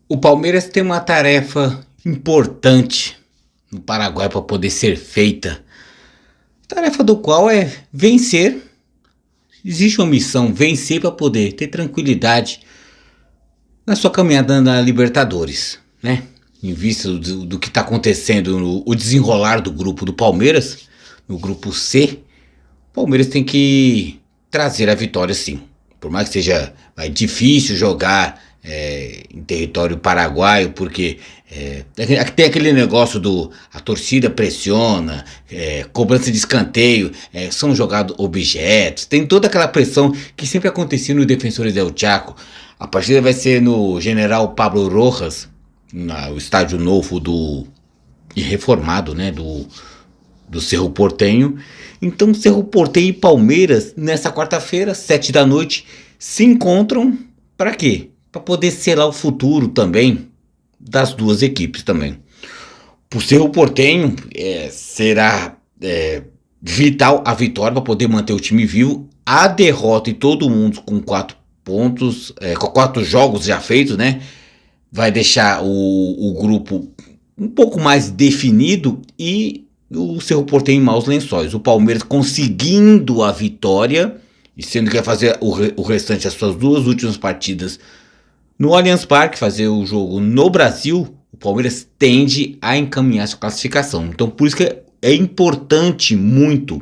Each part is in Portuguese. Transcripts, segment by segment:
O Palmeiras tem uma tarefa importante no Paraguai para poder ser feita. Tarefa do qual é vencer. Existe uma missão, vencer para poder ter tranquilidade na sua caminhada na Libertadores, né? Em vista do que está acontecendo no desenrolar do grupo do Palmeiras, no grupo C, o Palmeiras tem que trazer a vitória sim. Por mais que seja difícil jogar em território paraguaio, porque tem aquele negócio a torcida pressiona, cobrança de escanteio, são jogados objetos, tem toda aquela pressão que sempre acontecia no Defensores del Chaco. A partida vai ser no General Pablo Rojas, no estádio novo e reformado, né, do Cerro Porteño. Então Cerro Porteño e Palmeiras nessa quarta-feira, 7 da noite, se encontram para quê? Para poder selar o futuro também das duas equipes também. Por Cerro Porteño será vital a vitória para poder manter o time vivo. A derrota e todo mundo com 4 pontos, com 4 jogos já feitos, né? Vai deixar o grupo um pouco mais definido e o Cerro Porteño em maus lençóis. O Palmeiras conseguindo a vitória, e sendo que vai fazer o restante das suas 2 últimas partidas no Allianz Parque, fazer o jogo no Brasil, o Palmeiras tende a encaminhar sua classificação. Então por isso que é importante muito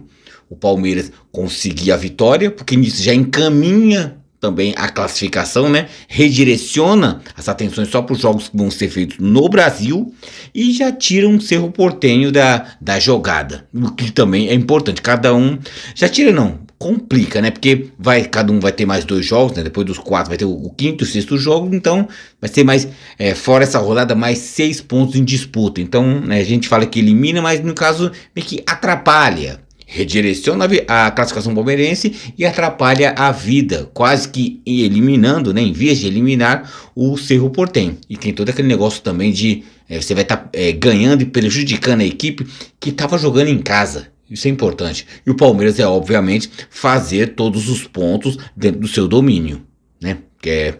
o Palmeiras conseguir a vitória, porque nisso já encaminha também a classificação, né? Redireciona as atenções só para os jogos que vão ser feitos no Brasil e já tira um Cerro Porteño da jogada, o que também é importante. Cada um já tira, não, complica, né? Porque cada um vai ter mais 2 jogos, né? Depois dos 4 vai ter o 5º e o 6º jogo, então vai ser mais, fora essa rodada, mais 6 pontos em disputa. Então, né, a gente fala que elimina, mas no caso meio que atrapalha. Redireciona a classificação palmeirense e atrapalha a vida, quase que eliminando, né, em vias de eliminar o Cerro Porteño. E tem todo aquele negócio também de você vai estar ganhando e prejudicando a equipe que estava jogando em casa. Isso é importante. E o Palmeiras obviamente, fazer todos os pontos dentro do seu domínio, né? Que é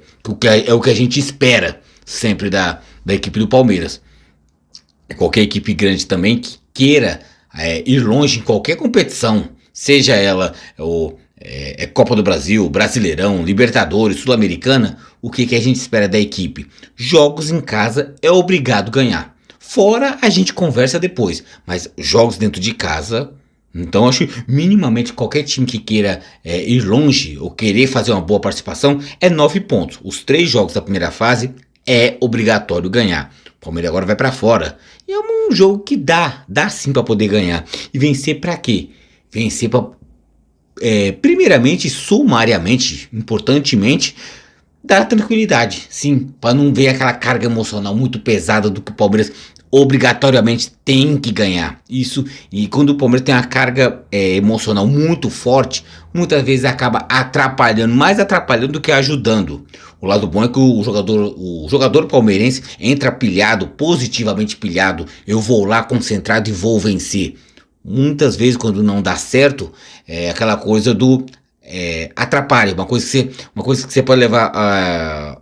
o que a gente espera sempre da equipe do Palmeiras. Qualquer equipe grande também que queira ir longe em qualquer competição, seja ela Copa do Brasil, Brasileirão, Libertadores, Sul-Americana, o que a gente espera da equipe? Jogos em casa é obrigado a ganhar. Fora a gente conversa depois, mas jogos dentro de casa, então acho que minimamente qualquer time que queira ir longe ou querer fazer uma boa participação é 9 pontos. Os 3 jogos da primeira fase é obrigatório ganhar. O Palmeiras agora vai para fora. E é um jogo que dá sim para poder ganhar. E vencer para quê? Vencer para, primeiramente, sumariamente, importantemente, dar tranquilidade. Sim, para não ver aquela carga emocional muito pesada do que o Palmeiras obrigatoriamente tem que ganhar. Isso, e quando o Palmeiras tem uma carga emocional muito forte, muitas vezes acaba atrapalhando, mais atrapalhando do que ajudando. O lado bom é que o jogador palmeirense entra pilhado, positivamente pilhado. Eu vou lá concentrado e vou vencer. Muitas vezes quando não dá certo, é aquela coisa do atrapalha, uma coisa que você pode levar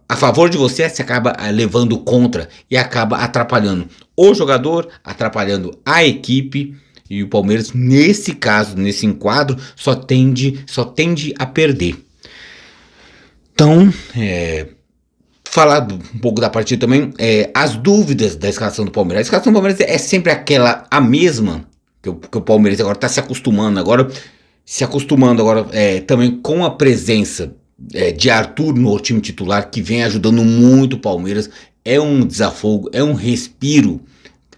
a favor de você acaba levando contra e acaba atrapalhando o jogador, atrapalhando a equipe. E o Palmeiras, nesse caso, nesse enquadro, só tende a perder. Então, falar um pouco da partida também, as dúvidas da escalação do Palmeiras. A escalação do Palmeiras é sempre a mesma, que o Palmeiras agora está se acostumando agora também com a presença de Arthur no time titular, que vem ajudando muito o Palmeiras. É um desafogo, é um respiro.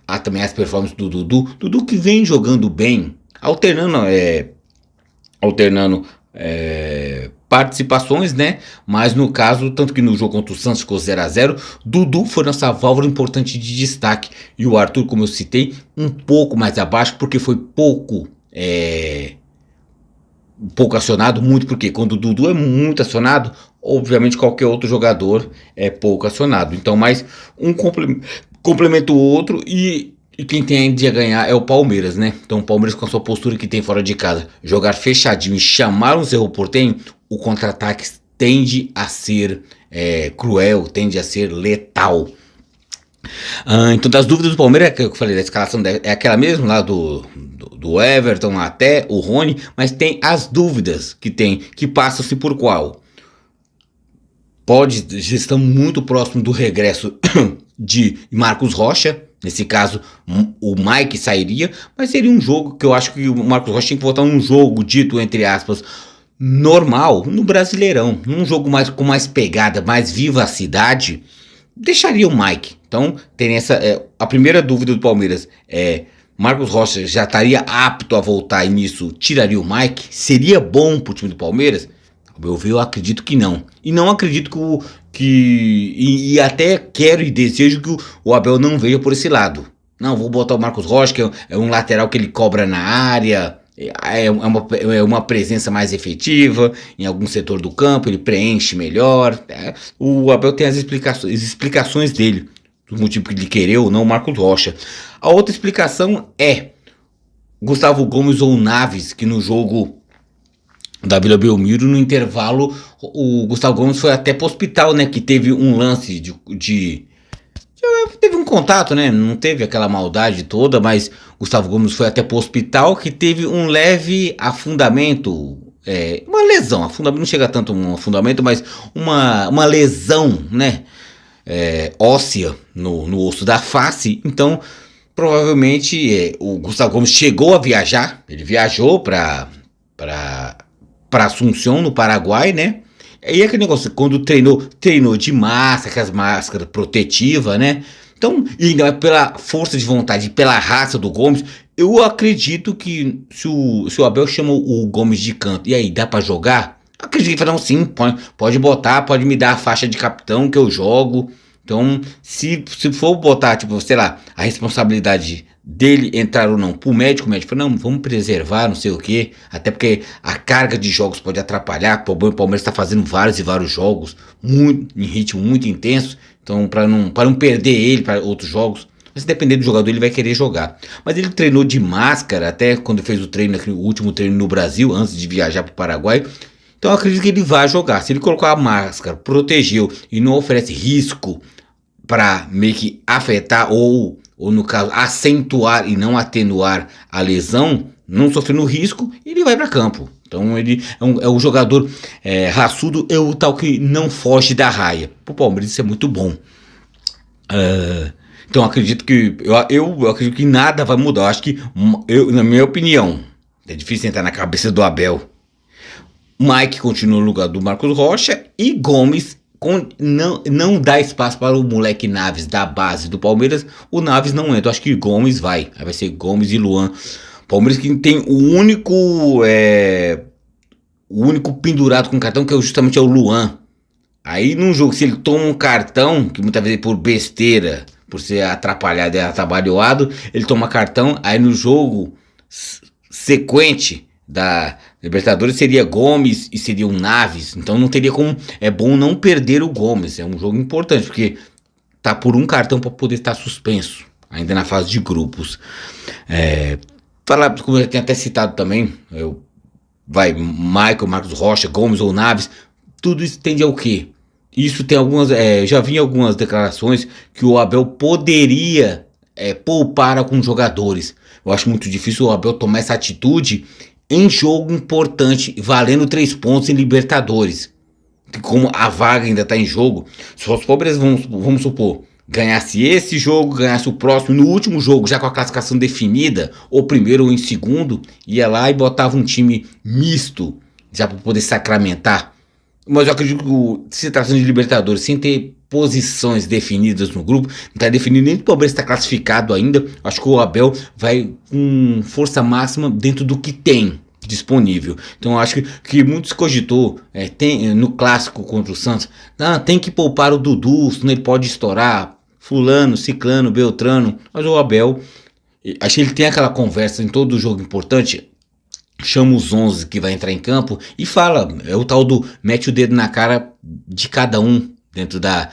Há também as performances do Dudu que vem jogando bem, alternando participações, né? Mas no caso, tanto que no jogo contra o Santos ficou 0-0, Dudu foi nossa válvula importante de destaque. E o Arthur, como eu citei, um pouco mais abaixo, porque foi pouco acionado, muito porque quando o Dudu é muito acionado, obviamente qualquer outro jogador é pouco acionado. Então, mais um complementa o outro e quem tende a ganhar é o Palmeiras, né? Então o Palmeiras, com a sua postura que tem fora de casa, jogar fechadinho e chamar um Cerro Porteño, o contra-ataque tende a ser cruel, tende a ser letal. Então, das dúvidas do Palmeiras, que eu falei, da escalação é aquela mesmo lá do Everton até o Rony, mas tem as dúvidas que passam-se por qual? Estão muito próximo do regresso de Marcos Rocha. Nesse caso, o Mike sairia, mas seria um jogo que eu acho que o Marcos Rocha tem que voltar num jogo dito, entre aspas, normal, no Brasileirão. Num jogo com mais pegada, mais vivacidade, deixaria o Mike. Então, tem a primeira dúvida do Palmeiras é: Marcos Rocha já estaria apto a voltar e nisso tiraria o Mike? Seria bom pro time do Palmeiras? Eu acredito que não. E não acredito e até quero e desejo que o Abel não veja por esse lado. Não, vou botar o Marcos Rocha, que é um lateral que ele cobra na área, é uma presença mais efetiva em algum setor do campo, ele preenche melhor. O Abel tem as explicações dele, do motivo que ele querer ou não o Marcos Rocha. A outra explicação é Gustavo Gomes ou Naves, que no jogo da Vila Belmiro, no intervalo, o Gustavo Gomes foi até pro hospital, né? Que teve um lance teve um contato, né? Não teve aquela maldade toda, mas Gustavo Gomes foi até pro hospital, que teve um leve afundamento, uma lesão. Afundamento não chega tanto um afundamento, mas uma lesão, né? Óssea no osso da face. Então, provavelmente, o Gustavo Gomes chegou a viajar. Ele viajou para Assunção, no Paraguai, né? E aquele negócio, quando treinou de máscara, com as máscaras protetivas, né? Então, e ainda pela força de vontade, pela raça do Gomes, eu acredito que se o Abel chama o Gomes de canto, e aí, dá pra jogar? Acredito que ele fala, não, sim, pode botar, pode me dar a faixa de capitão que eu jogo. Então, se for botar, tipo, sei lá, a responsabilidade dele entrar ou não pro médico, o médico fala, não, vamos preservar, não sei o que, até porque a carga de jogos pode atrapalhar. O Palmeiras está fazendo vários e vários jogos, em ritmo muito intenso, então para não perder ele para outros jogos. Mas se depender do jogador, ele vai querer jogar. Mas ele treinou de máscara, até quando fez o último treino no Brasil, antes de viajar pro Paraguai. Então eu acredito que ele vai jogar. Se ele colocar a máscara, protegeu e não oferece risco para meio que afetar ou no caso acentuar e não atenuar a lesão, não sofrendo risco, ele vai para campo. Então ele é um jogador raçudo, é o tal que não foge da raia. Pro Palmeiras isso é muito bom. Então acredito que eu acredito que nada vai mudar. Eu acho que na minha opinião, é difícil entrar na cabeça do Abel. Mike continua no lugar do Marcos Rocha e Gomes não dá espaço para o moleque Naves da base do Palmeiras. O Naves não entra. Eu acho que Gomes vai. Aí vai ser Gomes e Luan. Palmeiras que tem o único pendurado com cartão, que justamente é o Luan. Aí num jogo, se ele toma um cartão, que muitas vezes por besteira, por ser atrapalhado e atabalhoado, ele toma cartão. Aí no jogo sequente da Libertadores seria Gomes e seria um Naves. Então não teria como. É bom não perder o Gomes. É um jogo importante, porque tá por um cartão para poder estar suspenso, ainda na fase de grupos. Como eu já tinha até citado também, Michael, Marcos Rocha, Gomes ou Naves, tudo isso tende ao quê? Isso tem algumas. Já vi algumas declarações que o Abel poderia poupar alguns jogadores. Eu acho muito difícil o Abel tomar essa atitude em jogo importante, valendo 3 pontos em Libertadores. Como a vaga ainda está em jogo, se os Palmeiras, vamos supor, ganhasse esse jogo, ganhasse o próximo, no último jogo, já com a classificação definida, ou primeiro ou em segundo, ia lá e botava um time misto, já para poder sacramentar. Mas eu acredito que se tratando de Libertadores, sem ter posições definidas no grupo, não está definido nem que o Palmeiras está classificado ainda. Acho que o Abel vai com força máxima dentro do que tem disponível. Então acho que muitos cogitou no clássico contra o Santos, tem que poupar o Dudu, senão ele pode estourar fulano, ciclano, beltrano. Mas o Abel, acho que ele tem aquela conversa em todo jogo importante, chama os 11 que vai entrar em campo e fala, é o tal do mete o dedo na cara de cada um dentro da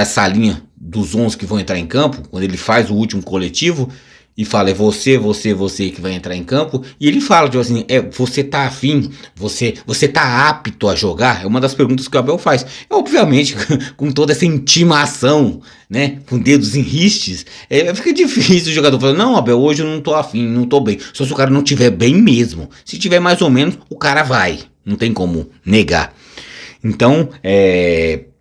salinha dos 11 que vão entrar em campo, quando ele faz o último coletivo, e fala, é você que vai entrar em campo, e ele fala, tipo assim, você tá afim, você tá apto a jogar? É uma das perguntas que o Abel faz. Obviamente, com toda essa intimação, né, com dedos em ristes, fica difícil o jogador falar, não, Abel, hoje eu não tô afim, não tô bem. Só se o cara não tiver bem mesmo. Se tiver mais ou menos, o cara vai. Não tem como negar. Então,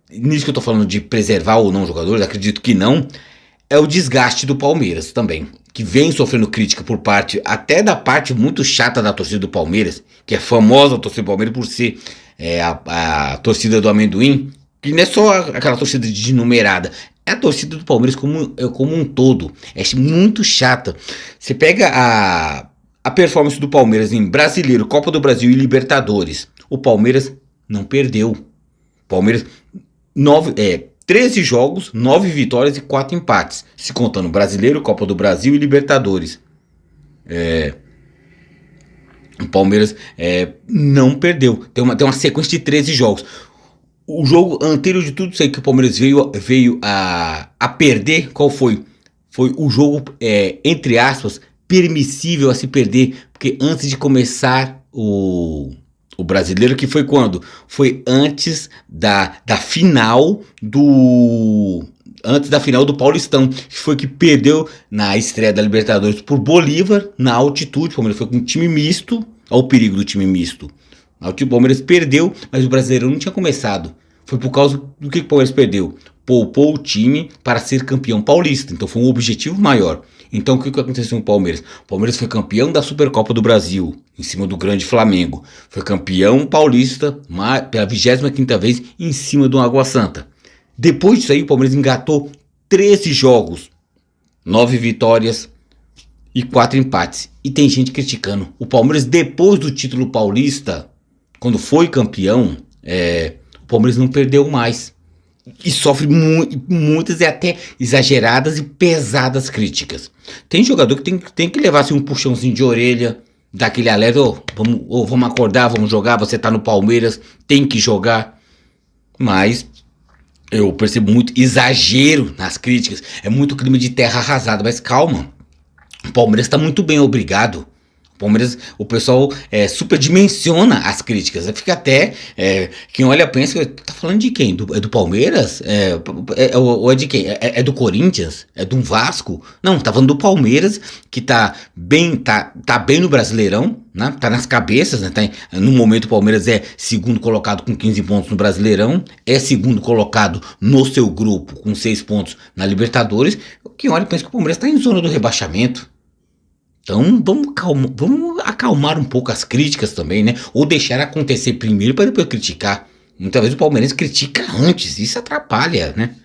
nisso que eu tô falando de preservar ou não jogadores, acredito que não, é o desgaste do Palmeiras também, que vem sofrendo crítica por parte, até da parte muito chata da torcida do Palmeiras, que é famosa a torcida do Palmeiras por ser a torcida do amendoim, que não é só aquela torcida de numerada, é a torcida do Palmeiras como um todo, é muito chata. Você pega a performance do Palmeiras em Brasileiro, Copa do Brasil e Libertadores, o Palmeiras não perdeu. Palmeiras 13 jogos, 9 vitórias e 4 empates, se contando Brasileiro, Copa do Brasil e Libertadores. O Palmeiras não perdeu. Tem uma sequência de 13 jogos. O jogo anterior de tudo isso aí que o Palmeiras veio a perder, qual foi? Foi o jogo, entre aspas, permissível a se perder, porque antes de começar o Brasileiro, que foi quando? Foi antes da final do Paulistão, que foi que perdeu na estreia da Libertadores por Bolívar, na altitude. O Palmeiras foi com um time misto, olha o perigo do time misto. O Palmeiras perdeu, mas o Brasileiro não tinha começado. Foi por causa do que o Palmeiras perdeu. Poupou o time para ser campeão paulista, então foi um objetivo maior. Então o que aconteceu com o Palmeiras? O Palmeiras foi campeão da Supercopa do Brasil, em cima do grande Flamengo. Foi campeão paulista pela 25ª vez, em cima do Água Santa. Depois disso aí, o Palmeiras engatou 13 jogos, 9 vitórias e 4 empates. E tem gente criticando. O Palmeiras, depois do título paulista, quando foi campeão, o Palmeiras não perdeu mais. E sofre muitas e até exageradas e pesadas críticas. Tem jogador que tem que levar assim, um puxãozinho de orelha, daquele alerta, vamos acordar, vamos jogar, você tá no Palmeiras, tem que jogar. Mas eu percebo muito exagero nas críticas, é muito clima de terra arrasada, mas calma, o Palmeiras tá muito bem, obrigado. Palmeiras, o pessoal superdimensiona as críticas. Fica até. Quem olha pensa, tá falando de quem? É do Palmeiras? Ou é de quem? É do Corinthians? É do Vasco? Não, tá falando do Palmeiras, que tá bem no Brasileirão, né? Tá nas cabeças, né? No momento o Palmeiras é segundo colocado com 15 pontos no Brasileirão, é segundo colocado no seu grupo com 6 pontos na Libertadores. Quem olha pensa que o Palmeiras tá em zona do rebaixamento. Então vamos acalmar um pouco as críticas também, né? Ou deixar acontecer primeiro para depois criticar. Muitas vezes o palmeirense critica antes, isso atrapalha, né?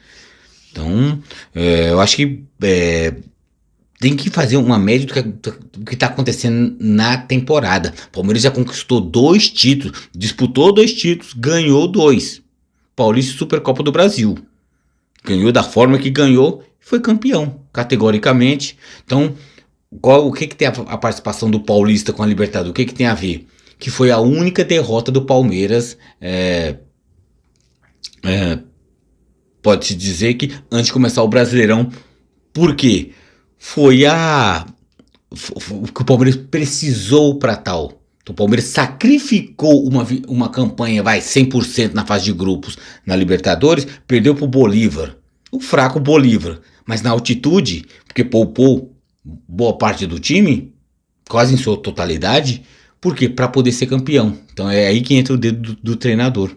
Então eu acho que tem que fazer uma média do que está acontecendo na temporada. O Palmeiras já conquistou 2 títulos, disputou 2 títulos, ganhou 2. Paulista e Supercopa do Brasil. Ganhou da forma que ganhou, foi campeão, categoricamente. Então o que tem a participação do Paulista com a Libertadores? O que tem a ver? Que foi a única derrota do Palmeiras, pode-se dizer que antes de começar o Brasileirão. Por quê? Foi o que o Palmeiras precisou para tal. Então, o Palmeiras sacrificou uma campanha, 100% na fase de grupos na Libertadores, perdeu para o Bolívar, o fraco Bolívar, mas na altitude, porque poupou boa parte do time, quase em sua totalidade. Por quê? Para poder ser campeão. Então é aí que entra o dedo do treinador.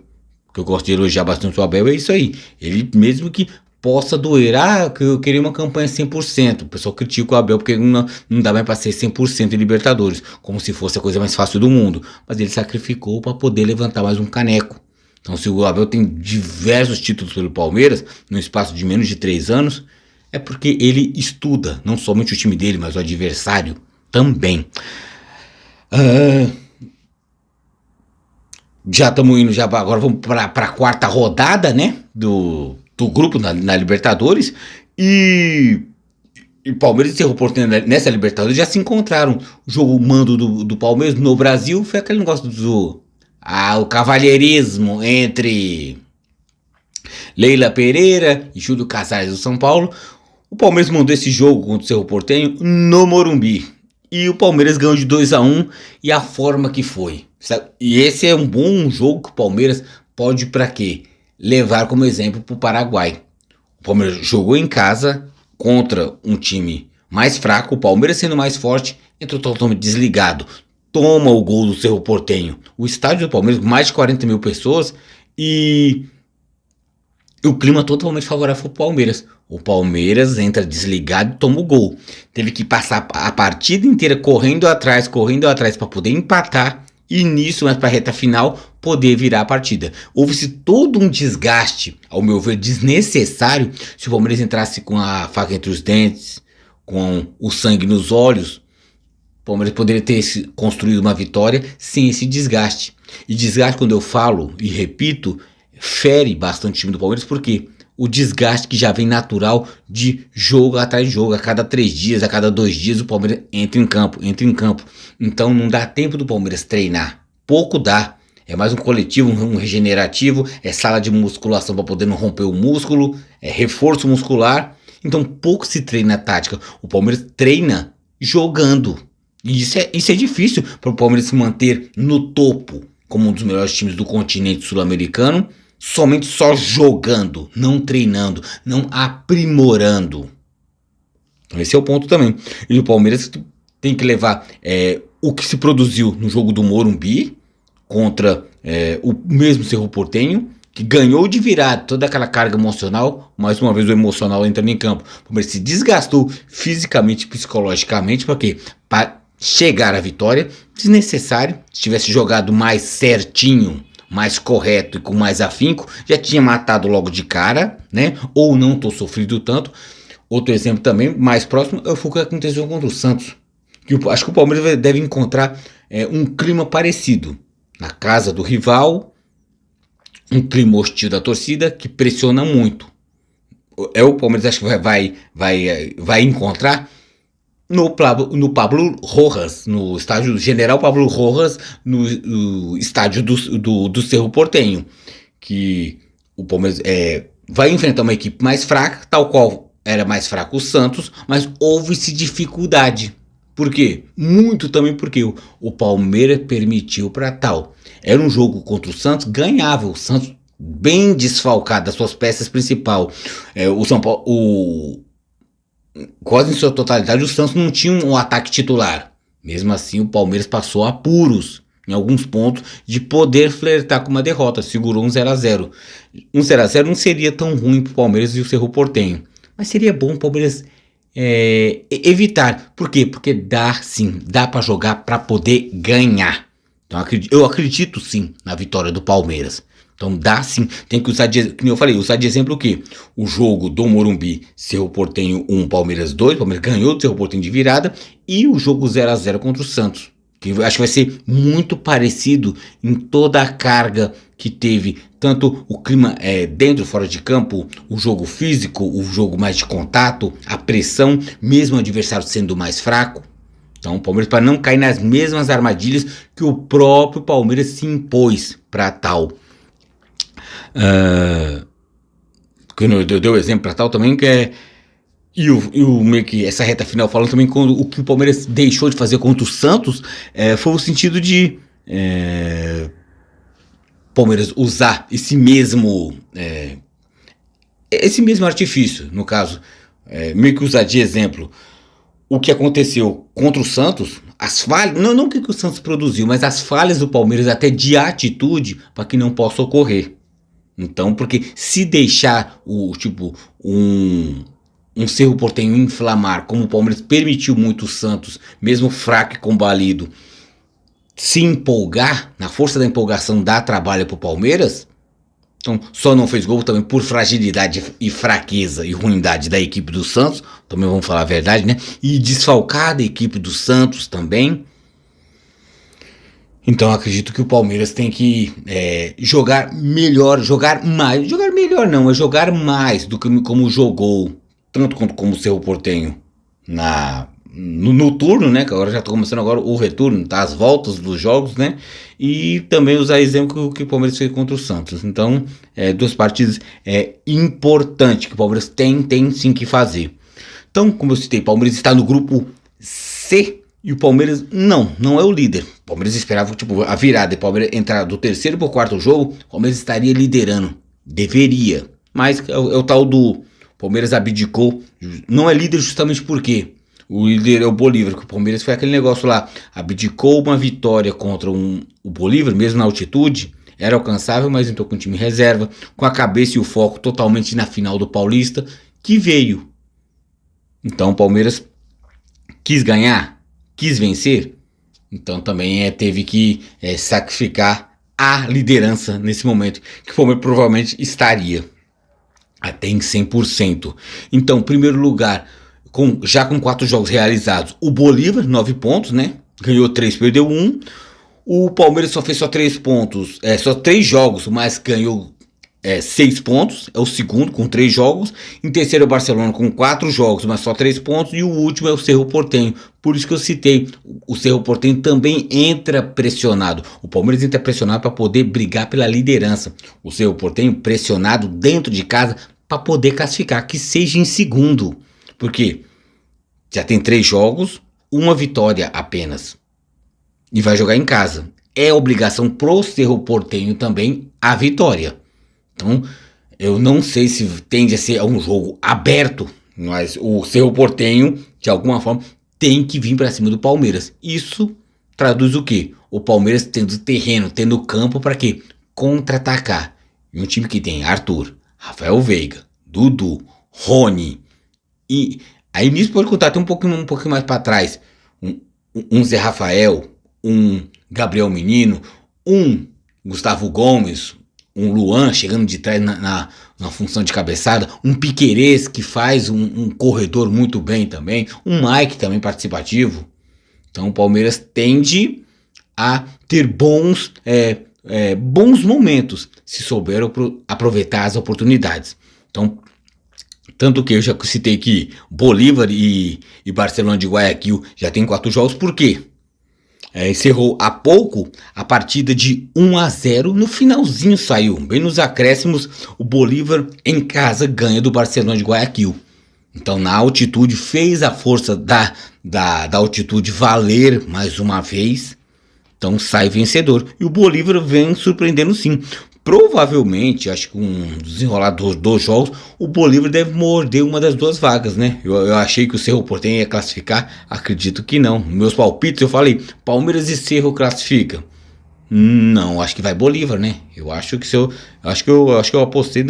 O que eu gosto de elogiar bastante o Abel é isso aí. Ele mesmo que possa doer, que eu queria uma campanha 100%. O pessoal critica o Abel porque não dá mais para ser 100% em Libertadores, como se fosse a coisa mais fácil do mundo. Mas ele sacrificou para poder levantar mais um caneco. Então se o Abel tem diversos títulos pelo Palmeiras, no espaço de menos de 3 anos, é porque ele estuda, não somente o time dele, mas o adversário também. Já estamos indo, agora vamos para a 4ª rodada, né, do grupo na Libertadores. E Palmeiras e Cerro Porteño nessa Libertadores já se encontraram. O jogo mando do Palmeiras no Brasil foi aquele negócio o cavalheirismo entre Leila Pereira e Júlio Casares do São Paulo. O Palmeiras mandou esse jogo contra o Cerro Porteño no Morumbi. E o Palmeiras ganhou de 2-1 e a forma que foi. E esse é um bom jogo que o Palmeiras pode para quê? Levar como exemplo para o Paraguai. O Palmeiras jogou em casa contra um time mais fraco, o Palmeiras sendo mais forte, entrou totalmente desligado. Toma o gol do Cerro Porteño. O estádio do Palmeiras, mais de 40 mil pessoas e o clima totalmente favorável para o Palmeiras. O Palmeiras entra desligado e toma o gol. Teve que passar a partida inteira correndo atrás para poder empatar. E nisso, mais para a reta final, poder virar a partida. Houve-se todo um desgaste, ao meu ver, desnecessário. Se o Palmeiras entrasse com a faca entre os dentes, com o sangue nos olhos, o Palmeiras poderia ter construído uma vitória sem esse desgaste. E desgaste, quando eu falo e repito, fere bastante o time do Palmeiras, porque o desgaste que já vem natural de jogo atrás de jogo, a cada 3 dias, a cada 2 dias o Palmeiras entra em campo. Então não dá tempo do Palmeiras treinar, pouco dá, é mais um coletivo, um regenerativo, é sala de musculação para poder não romper o músculo, é reforço muscular, então pouco se treina a tática, o Palmeiras treina jogando, e isso é difícil para o Palmeiras se manter no topo, como um dos melhores times do continente sul-americano, somente só jogando, não treinando, não aprimorando. Então esse é o ponto também. E o Palmeiras tem que levar o que se produziu no jogo do Morumbi contra o mesmo Cerro Porteño, que ganhou de virada toda aquela carga emocional. Mais uma vez o emocional entrando em campo. O Palmeiras se desgastou fisicamente e psicologicamente. Para quê? Para chegar à vitória. Desnecessário. Se tivesse jogado mais certinho, mais correto e com mais afinco, já tinha matado logo de cara, né? Ou não tô sofrido tanto. Outro exemplo também, mais próximo, foi o que aconteceu contra o Santos. Acho que o Palmeiras deve encontrar um clima parecido. Na casa do rival, um clima hostil da torcida que pressiona muito. O Palmeiras acho que vai encontrar no Pablo Rojas, no estádio General Pablo Rojas, no estádio do Cerro Porteño, que o Palmeiras vai enfrentar uma equipe mais fraca, tal qual era mais fraco o Santos, mas houve-se dificuldade. Por quê? Muito também porque o Palmeiras permitiu para tal. Era um jogo contra o Santos ganhável, o Santos bem desfalcado das suas peças principais. O São Paulo, quase em sua totalidade, o Santos não tinha um ataque titular. Mesmo assim, o Palmeiras passou apuros em alguns pontos de poder flertar com uma derrota. Segurou um 0-0. Um 0-0 não seria tão ruim para o Palmeiras e o Cerro Porteño, mas seria bom o Palmeiras evitar. Por quê? Porque dá para jogar para poder ganhar. Então eu acredito sim na vitória do Palmeiras. Então dá sim, tem que usar como eu falei, usar de exemplo o quê? O jogo do Morumbi, Cerro Porteño 1, Palmeiras 2, o Palmeiras ganhou do Cerro Porteño de virada, e o jogo 0-0 contra o Santos, que eu acho que vai ser muito parecido em toda a carga que teve, tanto o clima dentro e fora de campo, o jogo físico, o jogo mais de contato, a pressão, mesmo o adversário sendo mais fraco. Então o Palmeiras, para não cair nas mesmas armadilhas que o próprio Palmeiras se impôs para tal. Eu dei o exemplo para tal também, que meio que essa reta final falando também o que o Palmeiras deixou de fazer contra o Santos foi o sentido de Palmeiras usar esse mesmo artifício, no caso, meio que usar de exemplo o que aconteceu contra o Santos, as falhas, não o que o Santos produziu, mas as falhas do Palmeiras até de atitude para que não possa ocorrer. Então, porque se deixar um Cerro Porteño inflamar, como o Palmeiras permitiu muito o Santos, mesmo fraco e combalido, se empolgar, na força da empolgação dá trabalho para o Palmeiras, então só não fez gol também por fragilidade e fraqueza e ruindade da equipe do Santos, também vamos falar a verdade, né? E desfalcada a equipe do Santos também. Então acredito que o Palmeiras tem que jogar melhor, jogar mais. Jogar melhor não, é jogar mais do que como jogou, tanto quanto como o Cerro Porteño no turno, né? Que agora já está começando o retorno, tá? As voltas dos jogos, né? E também usar exemplo que o Palmeiras fez contra o Santos. Então, duas partidas importantes que o Palmeiras tem sim que fazer. Então, como eu citei, o Palmeiras está no grupo C e o Palmeiras não é o líder. O Palmeiras esperava tipo, a virada, o Palmeiras entrar do terceiro para o quarto jogo, o Palmeiras estaria liderando. Deveria. Mas é o tal do Palmeiras abdicou. Não é líder justamente porque o líder é o Bolívar, que o Palmeiras foi aquele negócio lá. Abdicou uma vitória contra o Bolívar, mesmo na altitude. Era alcançável, mas entrou com o time reserva, com a cabeça e o foco totalmente na final do Paulista, que veio. Então o Palmeiras quis ganhar, quis vencer, então também teve que sacrificar a liderança nesse momento, que o Palmeiras provavelmente estaria até em 100%. Então, primeiro lugar, já com 4 jogos realizados, o Bolívar, 9 pontos, né? Ganhou 3, perdeu 1. O Palmeiras só fez 3 pontos, só 3 jogos, mas ganhou 6 pontos, é o segundo com 3 jogos. Em terceiro é o Barcelona com 4 jogos, mas só 3 pontos. E o último é o Cerro Porteño. Por isso que eu citei, o Cerro Porteño também entra pressionado. O Palmeiras entra pressionado para poder brigar pela liderança. O Cerro Porteño pressionado dentro de casa para poder classificar, que seja em segundo. Porque já tem 3 jogos, 1 vitória apenas. E vai jogar em casa. É obrigação pro Cerro Porteño também a vitória. Então, eu não sei se tende a ser um jogo aberto, mas o Cerro Porteño, de alguma forma, tem que vir para cima do Palmeiras. Isso traduz o quê? O Palmeiras tendo terreno, tendo campo para quê? Contra-atacar. E um time que tem Arthur, Rafael Veiga, Dudu, Rony. E aí nisso pode contar até um pouquinho mais para trás. Um Zé Rafael, um Gabriel Menino, um Gustavo Gomes, um Luan chegando de trás na função de cabeçada, um Piquerez que faz um corredor muito bem também, um Mike também participativo. Então o Palmeiras tende a ter bons momentos se souber aproveitar as oportunidades. Então, tanto que eu já citei que Bolívar e Barcelona de Guayaquil já tem 4 jogos, por quê? Encerrou há pouco a partida de 1-0, no finalzinho saiu, bem nos acréscimos, o Bolívar em casa ganha do Barcelona de Guayaquil. Então na altitude fez a força da altitude valer mais uma vez, então sai vencedor. E o Bolívar vem surpreendendo sim. Provavelmente, acho que um desenrolar dos jogos, o Bolívar deve morder uma das 2 vagas, né? Eu achei que o Cerro Porteño ia classificar, acredito que não. Nos meus palpites eu falei, Palmeiras e Cerro classifica. Não, acho que vai Bolívar, né? Eu acho que eu apostei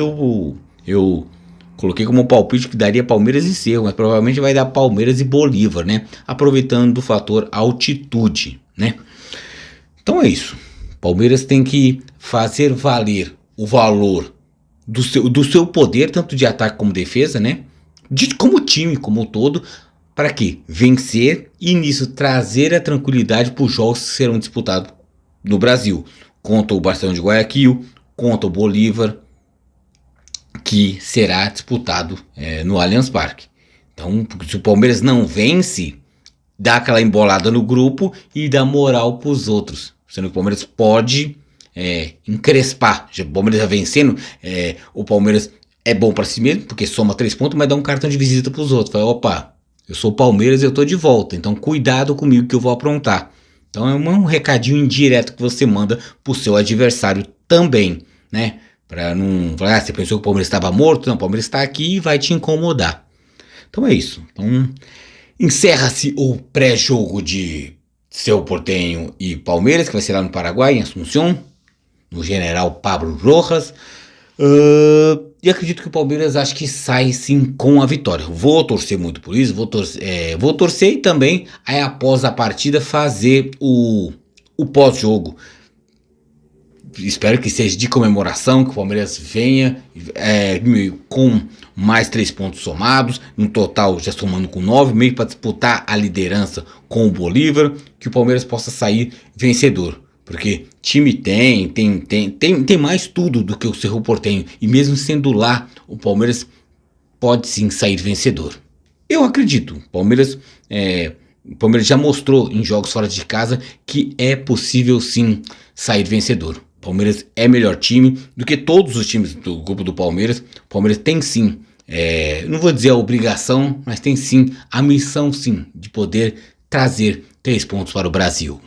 eu coloquei como palpite que daria Palmeiras e Cerro, mas provavelmente vai dar Palmeiras e Bolívar, né? Aproveitando do fator altitude, né? Então é isso. Palmeiras tem que fazer valer o valor do seu poder, tanto de ataque como defesa, né? Como time, como um todo, para quê? Vencer e nisso trazer a tranquilidade para os jogos que serão disputados no Brasil. Contra o Barcelona de Guayaquil, contra o Bolívar, que será disputado no Allianz Parque. Então, se o Palmeiras não vence, dá aquela embolada no grupo e dá moral para os outros. Sendo que o Palmeiras pode encrespar. O Palmeiras já vencendo, o Palmeiras é bom para si mesmo, porque soma 3 pontos, mas dá um cartão de visita para os outros. Fala, opa, eu sou o Palmeiras e eu tô de volta, então cuidado comigo que eu vou aprontar. Então é um recadinho indireto que você manda pro seu adversário também, né? Para não falar, você pensou que o Palmeiras estava morto? Não, o Palmeiras está aqui e vai te incomodar. Então é isso. Então encerra-se o pré-jogo de Cerro Porteño e Palmeiras, que vai ser lá no Paraguai, em Asunción, no General Pablo Rojas. E acredito que o Palmeiras acho que sai sim com a vitória. Vou torcer muito por isso, vou torcer e também aí após a partida fazer o pós-jogo. Espero que seja de comemoração, que o Palmeiras venha com mais 3 pontos somados, no total já somando com 9, meio para disputar a liderança com o Bolívar, que o Palmeiras possa sair vencedor. Porque time tem mais tudo do que o Cerro Porteño. E mesmo sendo lá, o Palmeiras pode sim sair vencedor. Eu acredito. O Palmeiras já mostrou em jogos fora de casa que é possível sim sair vencedor. O Palmeiras é melhor time do que todos os times do grupo do Palmeiras. O Palmeiras tem sim não vou dizer a obrigação, mas tem sim a missão sim de poder trazer 3 pontos para o Brasil.